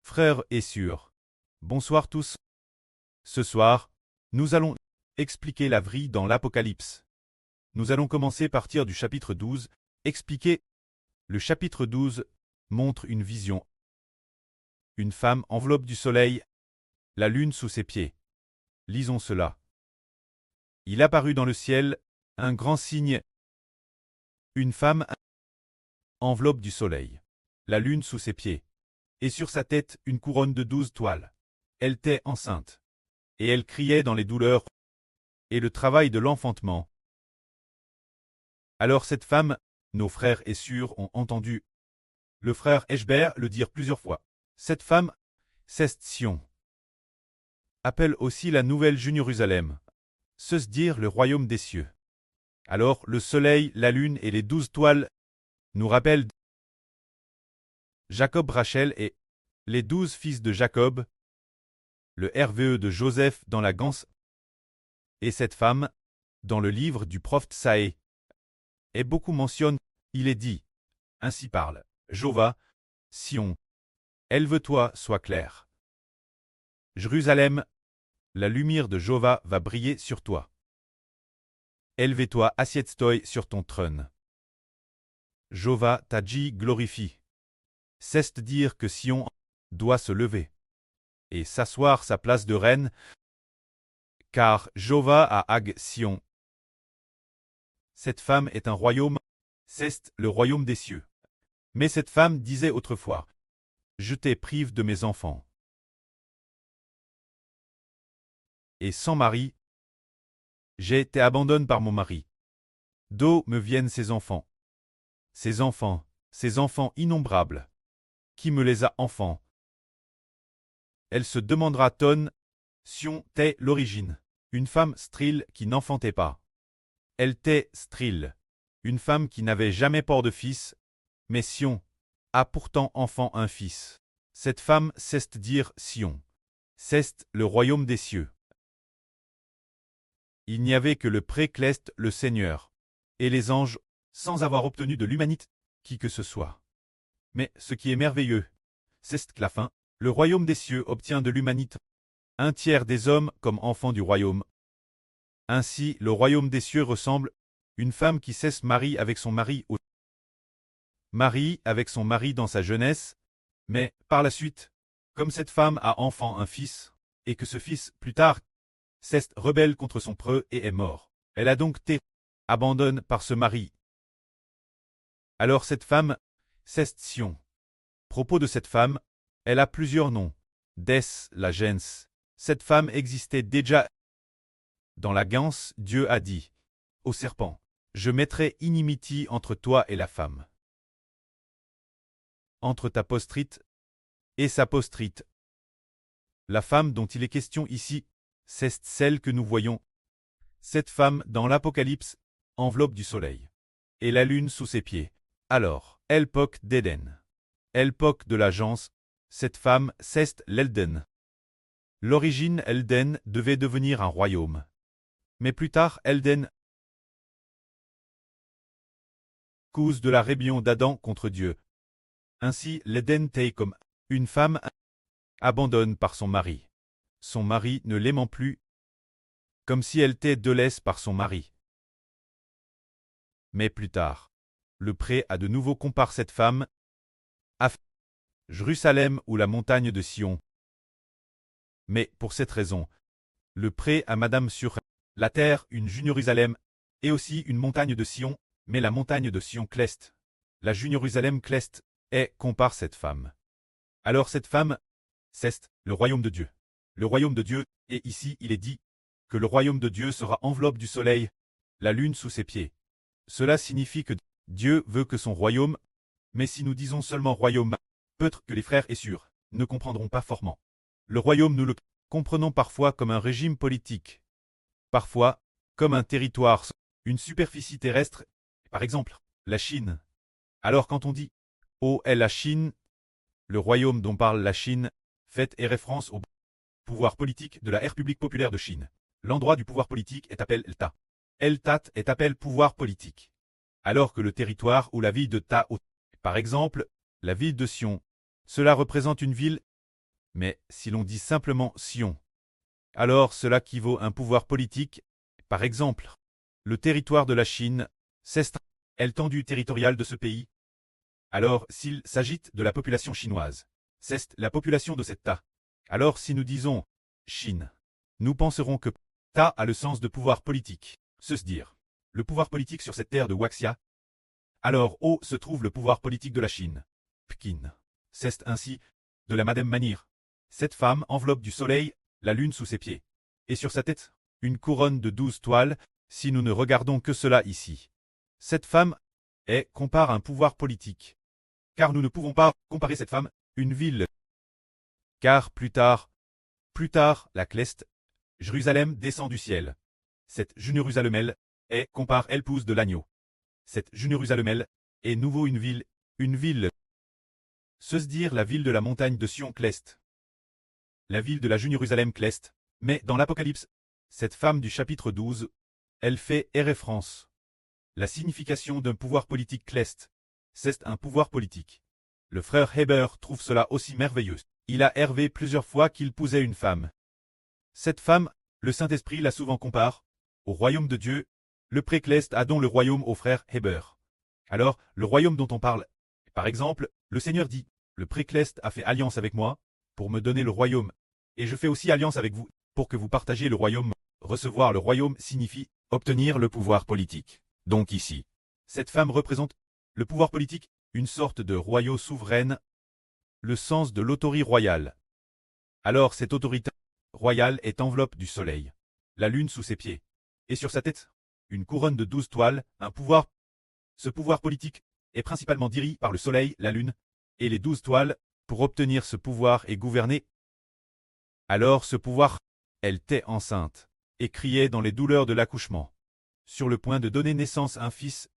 Frères et sœurs, bonsoir tous. Ce soir, nous allons expliquer la vie dans l'Apocalypse. Nous allons commencer à partir du chapitre 12, expliquer. Le chapitre 12 montre une vision. Une femme enveloppe du soleil, la lune sous ses pieds. Lisons cela. Il apparut dans le ciel un grand signe. Une femme enveloppe du soleil, la lune sous ses pieds, et sur sa tête une couronne de 12 toiles. Elle était enceinte, et elle criait dans les douleurs et le travail de l'enfantement. Alors cette femme, nos frères et sœurs ont entendu le frère Eshbert le dire plusieurs fois. Cette femme, c'est Sion. Appelle aussi la nouvelle Jérusalem, c'est-à-dire le royaume des cieux. Alors le soleil, la lune et les 12 toiles nous rappellent Jacob, Rachel et les 12 fils de Jacob, le RVE de Joseph dans la Ganse, et cette femme, dans le livre du prophète Saé, est beaucoup mentionne, il est dit, ainsi parle, Jova, Sion, élève-toi, sois clair. Jérusalem, la lumière de Jova va briller sur toi. Élève-toi, assieds-toi sur ton trône. Jova t'a dit glorifie. C'est-à-dire que Sion doit se lever et s'asseoir sa place de reine, car Jova a Hag Sion. Cette femme est un royaume, c'est le royaume des cieux. Mais cette femme disait autrefois, je t'ai prive de mes enfants. Et sans mari, j'ai été abandonnée par mon mari. D'où me viennent ces enfants, ces enfants innombrables. Qui me les a enfants? Elle se demandera tonne, Sion t'est l'origine. Une femme stérile qui n'enfantait pas. Elle t'est stérile. Une femme qui n'avait jamais port de fils, mais Sion a pourtant enfant un fils. Cette femme c'est-à-dire Sion. C'est le royaume des cieux. Il n'y avait que le précleste, le Seigneur, et les anges, sans avoir obtenu de l'humanité, qui que ce soit. Mais ce qui est merveilleux, c'est que la fin, le royaume des cieux obtient de l'humanité un tiers des hommes comme enfants du royaume. Ainsi, le royaume des cieux ressemble une femme qui se marie avec son mari au mari avec son mari dans sa jeunesse, mais par la suite, comme cette femme a enfant un fils, et que ce fils, plus tard, s'est rebelle contre son preux et est mort. Elle a donc été abandonnée par ce mari. Alors cette femme, c'est Sion. Propos de cette femme, elle a plusieurs noms. Dès la gens. Cette femme existait déjà. Dans la Ganse, Dieu a dit au serpent, je mettrai inimitié entre toi et la femme, entre ta postrite et sa postrite. La femme dont il est question ici, c'est celle que nous voyons. Cette femme, dans l'Apocalypse, enveloppe du soleil, et la lune sous ses pieds. Alors, l'époque d'Éden. L'époque de l'agence, cette femme, c'est l'Elden. L'origine Elden devait devenir un royaume. Mais plus tard, Elden, cause de la rébellion d'Adam contre Dieu. Ainsi, l'Éden était comme une femme abandonnée par son mari. Son mari ne l'aimant plus, comme si elle était délaissée par son mari. Mais plus tard, le pré a de nouveau comparé cette femme à Jérusalem ou la montagne de Sion. Mais pour cette raison, le pré a Madame sur la terre une Jérusalem et aussi une montagne de Sion, mais la montagne de Sion cleste. La Jérusalem cleste est compare cette femme. Alors cette femme, c'est le royaume de Dieu. Le royaume de Dieu, et ici il est dit que le royaume de Dieu sera enveloppe du soleil, la lune sous ses pieds. Cela signifie que Dieu veut que son royaume, mais si nous disons seulement royaume, peut-être que les frères et sœurs ne comprendront pas fortement. Le royaume nous le comprenons parfois comme un régime politique, parfois comme un territoire, une superficie terrestre, par exemple, la Chine. Alors quand on dit « Oh est la Chine », le royaume dont parle la Chine fait référence au pouvoir politique de la République populaire de Chine. L'endroit du pouvoir politique est appelé l'État. L'État est appelé pouvoir politique. Alors que le territoire ou la ville de Tao, par exemple, la ville de Sion, cela représente une ville Mais si l'on dit simplement Sion, alors cela qui vaut un pouvoir politique. Par exemple, le territoire de la Chine, c'est l'étendue territoriale de ce pays. Alors, s'il s'agit de la population chinoise, c'est la population de cet Ta. Alors si nous disons Chine, nous penserons que Ta a le sens de pouvoir politique. Se dire, le pouvoir politique sur cette terre de Waxia. Alors, où se trouve le pouvoir politique de la Chine? Pékin. C'est ainsi, de la même manière. Cette femme enveloppe du soleil, la lune sous ses pieds. Et sur sa tête, une couronne de 12 toiles, si nous ne regardons que cela ici. Cette femme compare un pouvoir politique. Car nous ne pouvons pas comparer cette femme, une ville. Car plus tard, la Cleste, Jérusalem descend du ciel. Cette Jérusalem compare elle pousse de l'agneau. Cette Jérusalem est nouveau une ville. Se dire la ville de la montagne de Sion Cleste. La ville de la Jérusalem Cleste. Mais dans l'Apocalypse, cette femme du chapitre 12, elle fait référence. La signification d'un pouvoir politique Cleste, c'est un pouvoir politique. Le frère Heber trouve cela aussi merveilleux. Il a rêvé plusieurs fois qu'il épousait une femme. Cette femme, le Saint-Esprit la souvent compare au royaume de Dieu. Le pré-Cleste a donc le royaume au frère Heber. Alors, le royaume dont on parle, par exemple, le Seigneur dit, le pré-Cleste a fait alliance avec moi, pour me donner le royaume. Et je fais aussi alliance avec vous, pour que vous partagiez le royaume. Recevoir le royaume signifie obtenir le pouvoir politique. Donc ici, cette femme représente le pouvoir politique, une sorte de royaume souveraine, le sens de l'autorité royale. Alors cette autorité royale est enveloppe du soleil, la lune sous ses pieds, et sur sa tête, une couronne de 12 toiles, un pouvoir. Ce pouvoir politique est principalement dirigé par le soleil, la lune, et les 12 toiles. Pour obtenir ce pouvoir et gouverner. Alors ce pouvoir, elle était enceinte, et criait dans les douleurs de l'accouchement, sur le point de donner naissance à un fils,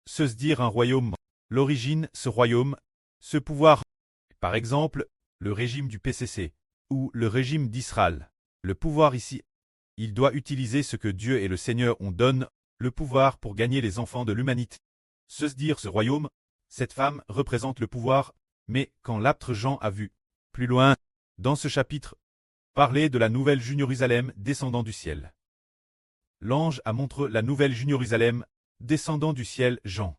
se dire un royaume. L'origine, ce royaume, ce pouvoir, par exemple, le régime du PCC, ou le régime d'Israël. Le pouvoir ici, il doit utiliser ce que Dieu et le Seigneur ont donné, le pouvoir pour gagner les enfants de l'humanité. Se dire ce royaume, cette femme représente le pouvoir, mais quand l'apôtre Jean a vu, plus loin, dans ce chapitre, parler de la nouvelle Jérusalem descendant du ciel. L'ange a montré la nouvelle Jérusalem descendant du ciel, Jean.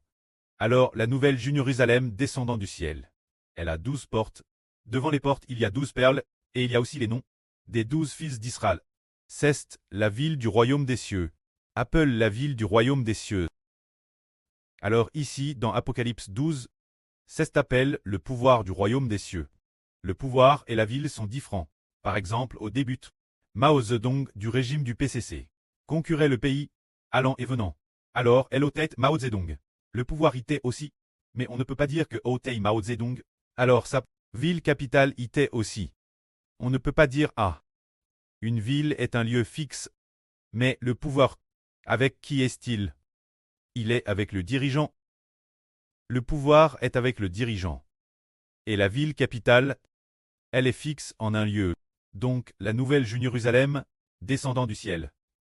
Alors la nouvelle Jérusalem descendant du ciel. Elle a 12 portes. Devant les portes il y a 12 perles, et il y a aussi les noms des 12 fils d'Israël. C'est la ville du royaume des cieux. Appelle la ville du royaume des cieux. Alors ici, dans Apocalypse 12, c'est appelle le pouvoir du royaume des cieux. Le pouvoir et la ville sont différents. Par exemple, au début, Mao Zedong du régime du PCC concurrait le pays, allant et venant. Alors, elle ôtait Mao Zedong. Le pouvoir y était aussi, mais on ne peut pas dire que ôtait Mao Zedong. Alors sa ville capitale y était aussi. On ne peut pas dire une ville est un lieu fixe, mais le pouvoir, avec qui est-il? Il est avec le dirigeant. Le pouvoir est avec le dirigeant. Et la ville capitale, elle est fixe en un lieu. Donc, la nouvelle Jérusalem, descendant du ciel,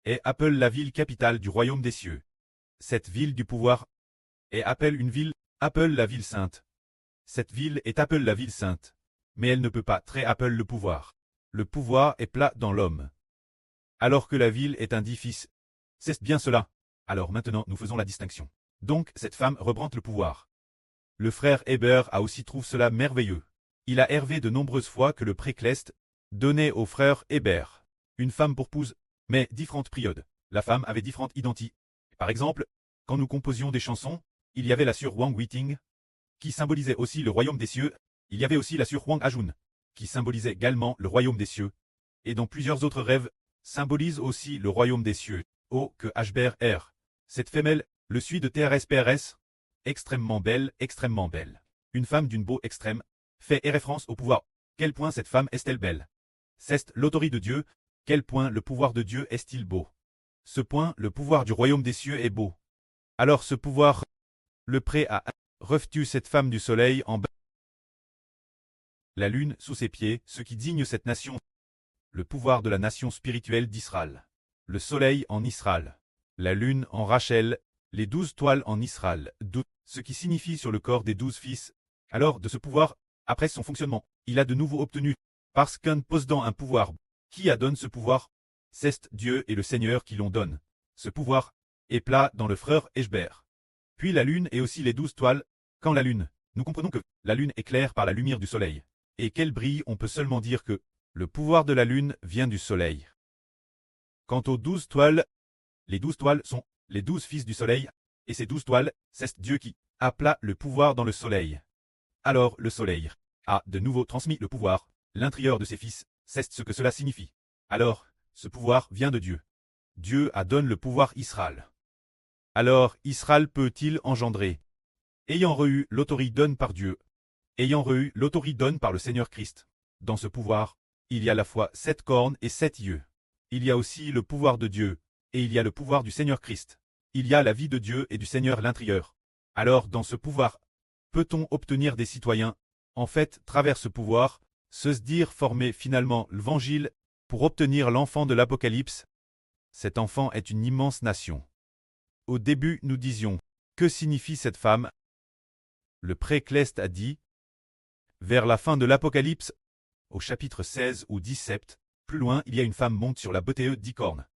et appelle la ville capitale du royaume des cieux. Cette ville du pouvoir, et appelle une ville, appelle la ville sainte. Cette ville est appelle la ville sainte, mais elle ne peut pas très appelle le pouvoir. Le pouvoir est plat dans l'homme. Alors que la ville est un édifice. C'est bien cela. Alors maintenant nous faisons la distinction. Donc cette femme reprend le pouvoir. Le frère Heber a aussi trouvé cela merveilleux. Il a rêvé de nombreuses fois que le pré-Cleste donnait au frère Heber une femme pour épouse, mais différentes périodes. La femme avait différentes identités. Par exemple, quand nous composions des chansons, il y avait la sur Wang Witing, qui symbolisait aussi le royaume des cieux. Il y avait aussi la sur Wang Ajun, qui symbolisait également le royaume des cieux. Et dans plusieurs autres rêves, symbolise aussi le royaume des cieux. Oh, que HBR. Cette femelle, le suit de TRSPRS, extrêmement belle. Une femme d'une beau extrême, fait référence au pouvoir. Quel point cette femme est-elle belle? C'est l'autorité de Dieu. Quel point le pouvoir de Dieu est-il beau? Ce point, le pouvoir du royaume des cieux est beau. Alors ce pouvoir, le prêt a reçu cette femme du soleil en bas. La lune sous ses pieds, ce qui digne cette nation. Le pouvoir de la nation spirituelle d'Israël. Le soleil en Israël. La lune en Rachel. Les 12 toiles en Israël. Ce qui signifie sur le corps des 12 fils. Alors de ce pouvoir, après son fonctionnement, il a de nouveau obtenu, Parce qu'un possédant un pouvoir, qui a donné ce pouvoir? C'est Dieu et le Seigneur qui l'ont donné. Ce pouvoir est plat dans le frère Eshber. Puis la lune et aussi les 12 toiles. Quand la lune, nous comprenons que la lune éclaire par la lumière du soleil. Et qu'elle brille, on peut seulement dire que le pouvoir de la lune vient du soleil. Quant aux 12 toiles, les 12 toiles sont les 12 fils du soleil, et ces 12 toiles, c'est Dieu qui appela le pouvoir dans le soleil. Alors le soleil a de nouveau transmis le pouvoir, l'intérieur de ses fils, c'est ce que cela signifie. Alors, ce pouvoir vient de Dieu. Dieu a donné le pouvoir Israël. Alors Israël peut-il engendrer? Ayant reçu l'autorité donnée par Dieu, ayant reçu l'autorité donnée par le Seigneur Christ. Dans ce pouvoir, il y a à la fois 7 cornes et 7 yeux. Il y a aussi le pouvoir de Dieu, et il y a le pouvoir du Seigneur Christ. Il y a la vie de Dieu et du Seigneur l'intérieur. Alors dans ce pouvoir, peut-on obtenir des citoyens? En fait, travers ce pouvoir, se dire former finalement l'Évangile pour obtenir l'enfant de l'Apocalypse. Cet enfant est une immense nation. Au début, nous disions, que signifie cette femme? Le précleste a dit, vers la fin de l'Apocalypse, au chapitre 16 ou 17, plus loin, il y a une femme monte sur la BTE 10 cornes.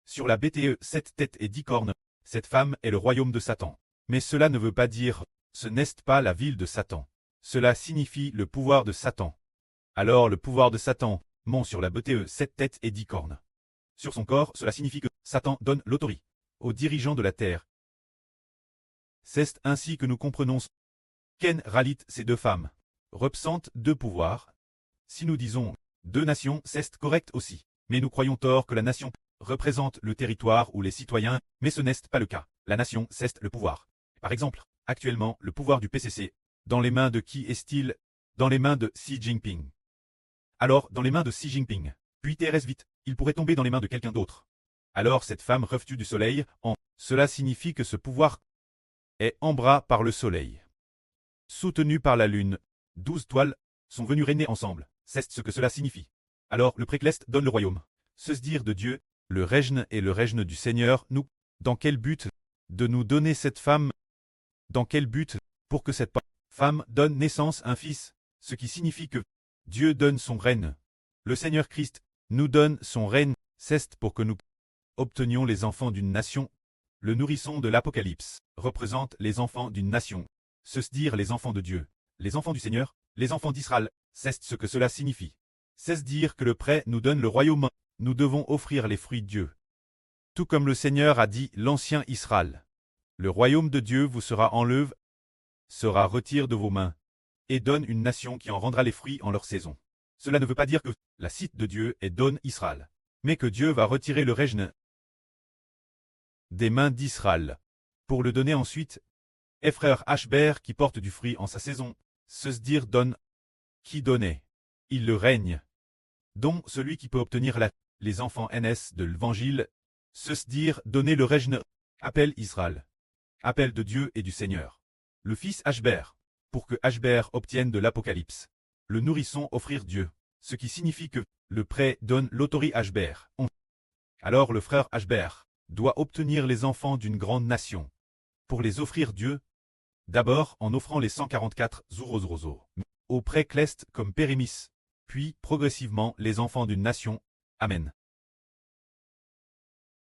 Sur la BTE 7 têtes et 10 cornes, cette femme est le royaume de Satan. Mais cela ne veut pas dire, ce n'est pas la ville de Satan. Cela signifie le pouvoir de Satan. Alors le pouvoir de Satan monte sur la BTE 7 têtes et 10 cornes. Sur son corps, cela signifie que Satan donne l'autorité aux dirigeants de la terre. C'est ainsi que nous comprenons qu'en réalité ces deux femmes représentent deux pouvoirs. Si nous disons deux nations, c'est correct aussi. Mais nous croyons tort que la nation représente le territoire ou les citoyens, mais ce n'est pas le cas. La nation, c'est le pouvoir. Par exemple, actuellement, le pouvoir du PCC, dans les mains de qui est-il? Dans les mains de Xi Jinping. Alors, dans les mains de Xi Jinping. Puis Thérèse vite, il pourrait tomber dans les mains de quelqu'un d'autre. Alors cette femme revêtue du soleil, cela signifie que ce pouvoir est en bras par le soleil. Soutenu par la lune, 12 toiles sont venues régner ensemble. C'est ce que cela signifie. Alors le précleste donne le royaume. Se dire de Dieu, le règne et le règne du Seigneur, nous. Dans quel but? De nous donner cette femme? Dans quel but? Pour que cette femme donne naissance à un fils, ce qui signifie que Dieu donne son règne. Le Seigneur Christ nous donne son règne, c'est pour que nous obtenions les enfants d'une nation. Le nourrisson de l'Apocalypse représente les enfants d'une nation. Se dire les enfants de Dieu, les enfants du Seigneur, les enfants d'Israël, c'est ce que cela signifie. C'est dire que le prêt nous donne le royaume, nous devons offrir les fruits de Dieu. Tout comme le Seigneur a dit l'ancien Israël. Le royaume de Dieu vous sera enlevé, sera retiré de vos mains, et donne une nation qui en rendra les fruits en leur saison. Cela ne veut pas dire que la cite de Dieu est donne Israël, mais que Dieu va retirer le règne des mains d'Israël, pour le donner ensuite. Et frère Ashber qui porte du fruit en sa saison, se dire donne, qui donnait, il le règne, dont celui qui peut obtenir les enfants NS de l'Évangile, se dire donner le règne, appelle Israël, appel de Dieu et du Seigneur. Le fils Ashber, pour que Ashber obtienne de l'Apocalypse, le nourrisson offrir Dieu, ce qui signifie que le prêt donne l'autorité Ashber. Alors le frère Ashber doit obtenir les enfants d'une grande nation, pour les offrir Dieu, d'abord en offrant les 144 Zurozrozo, au précleste comme Pérémis, puis progressivement les enfants d'une nation. Amen.